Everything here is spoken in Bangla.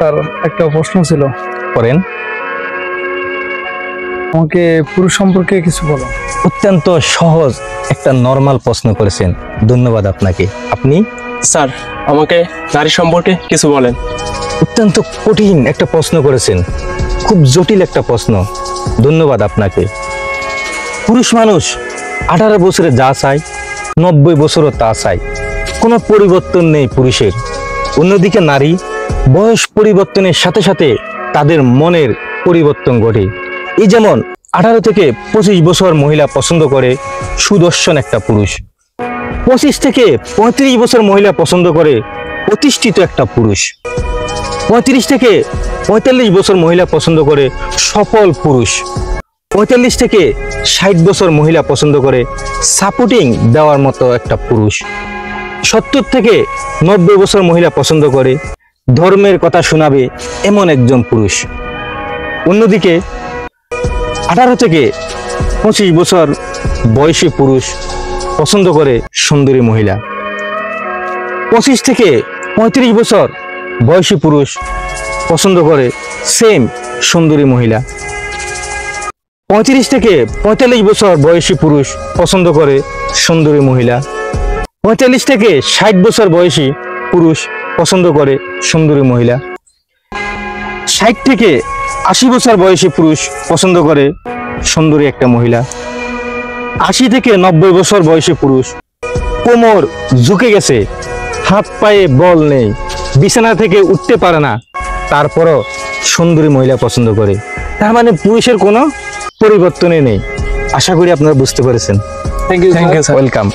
তার একটা প্রশ্ন ছিল, করেন। আমাকে পুরুষ সম্পর্কে কিছু বলো। অত্যন্ত সহজ একটা নর্মাল প্রশ্ন করেছেন, ধন্যবাদ আপনাকে। আপনি? স্যার, আমাকে নারী সম্পর্কে কিছু বলেন। অত্যন্ত কঠিন একটা প্রশ্ন করেছেন, খুব জটিল একটা প্রশ্ন, ধন্যবাদ আপনাকে। পুরুষ মানুষ 18 বছরে যা চায় 90 বছরও তা চায়, কোনো পরিবর্তন নেই পুরুষের। অন্যদিকে নারী বয়স পরিবর্তনের সাথে সাথে তাদের মনের পরিবর্তন ঘটে। এই যেমন 18 থেকে 25 বছর মহিলা পছন্দ করে সুদর্শন একটা পুরুষ, 25 থেকে 35 বছর মহিলা পছন্দ করে প্রতিষ্ঠিত একটা পুরুষ, 35 থেকে 45 বছর মহিলা পছন্দ করে সফল পুরুষ, 45 থেকে 60 বছর মহিলা পছন্দ করে সাপোর্টিং দেওয়ার মতো একটা পুরুষ, 70 থেকে 90 বছর মহিলা পছন্দ করে ধর্মের কথা শোনাবে এমন একজন পুরুষ। অন্যদিকে 18 থেকে 25 বছর বয়সী পুরুষ পছন্দ করে সুন্দরী মহিলা, 25 থেকে 35 বছর বয়সী পুরুষ পছন্দ করে সেম সুন্দরী মহিলা, 35 থেকে 45 বছর বয়সী পুরুষ পছন্দ করে সুন্দরী মহিলা, 45 থেকে 60 বছর বয়সী পুরুষ পছন্দ করে সুন্দরী মহিলা, 60 থেকে 80 বছর বয়সী পুরুষ পছন্দ করে সুন্দরী একটা মহিলা, 80 থেকে 90 বছর বয়সী পুরুষ কোমর ঝুঁকে গেছে, হাত পায়ে বল নেই, বিছানা থেকে উঠতে পারে না, তারপরও সুন্দরী মহিলা পছন্দ করে। তার মানে পুরুষের কোনো পরিবর্তনই নেই। আশা করি আপনারা বুঝতে পেরেছেন। Thank you. ওয়েলকাম।